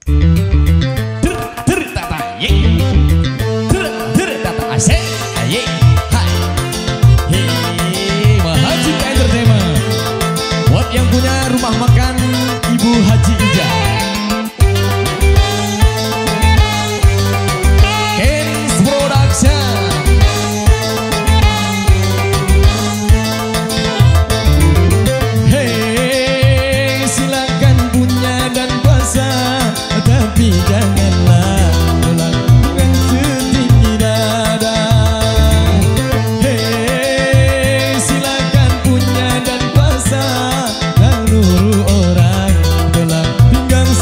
Yang punya rumah makan Ibu Haji Ija, Kens Production. Hey, silakan punya dan puasa, tapi janganlah melakukan setinggi dada. Hey, silakan punya dan puasa,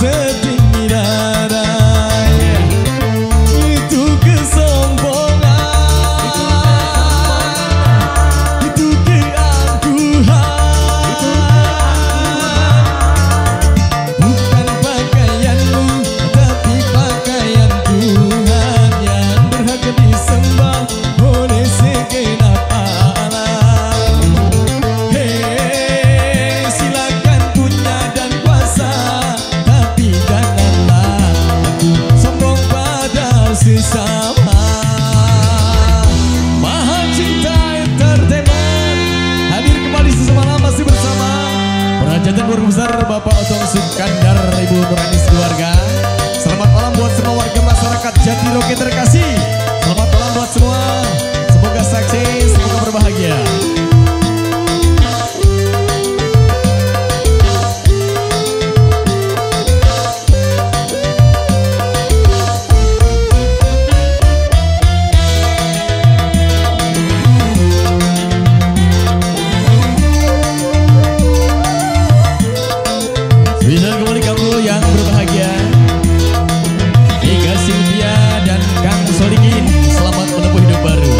setinggi dada. Itu kesombongan, itu keangkuhan. Bukan pakaianmu, tapi pakaian Tuhan yang berhak disembah oleh segenap alam. Hei, silakan punya dan kuasa, janganlah aku sombong pada sesama. Maha Cinta Entertainment hadir kembali semalam masih bersama Perajatan Luar Besar Bapak Otong Sukandar, Ibu Nuranis keluarga. Selamat malam buat semua warga masyarakat Jatiroke terkasih. Selamat malam buat semua. Semoga sukses, semoga berbahagia. Bisa kembali kamu yang berbahagia, Ika Sylvia dan Kang Solikin, selamat menempuh hidup baru.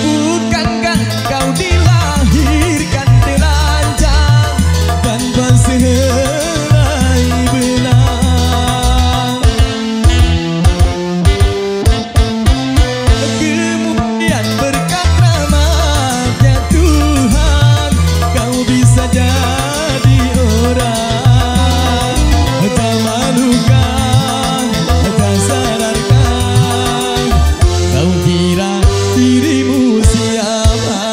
Bukankah kau dilahirkan telanjang tanpa sehelai benang? Kemudian berkat rahmatnya Tuhan, kau bisa jadi orang. Tak malukan, tak sadarkan, kau kira dirimu siapa?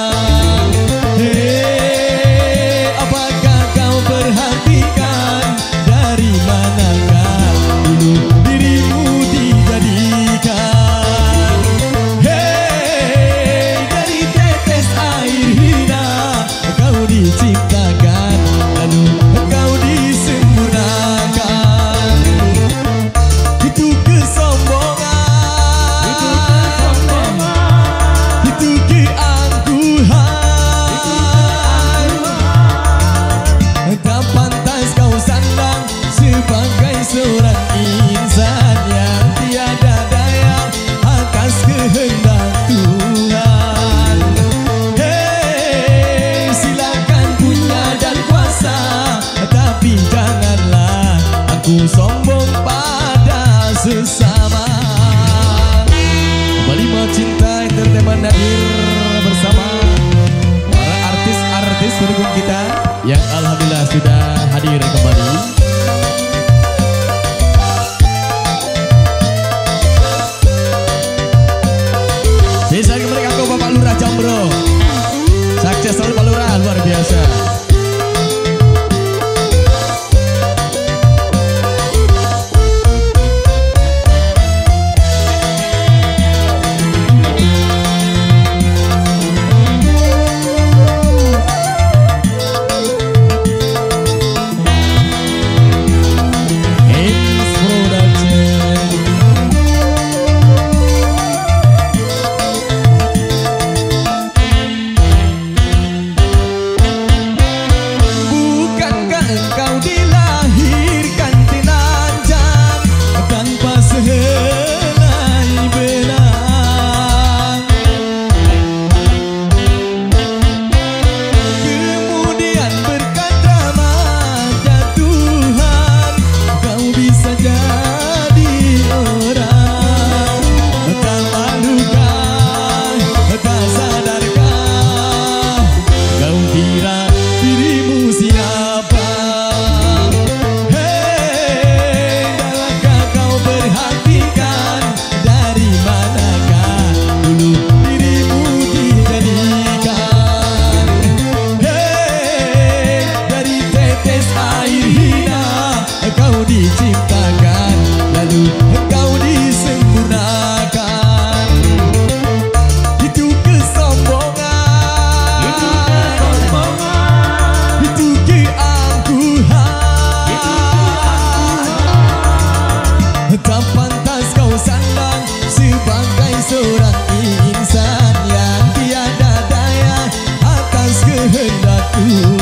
Hei, apakah kau perhatikan dari manakah dulu dirimu dijadikan? Hei, dari tetes air hina kau diciptakan, lalu kau disempurnakan. Itu kesombongan, itu keangkuhan. Tak pantas kau sandang sebagai seorang insan yang tiada daya atas kehendak Tuhan. Hei, silakan punya dan kuasa, tapi janganlah aku sombong pada sesama. Kembali Maha Cinta Entertainment hadir bersama para artis-artis pendukung kita yang alhamdulillah sudah hadir kembali. Bisa kembali aku Bapak Lurah Jambro. Sukses selalu Pak Lurah, luar biasa. kehendakku.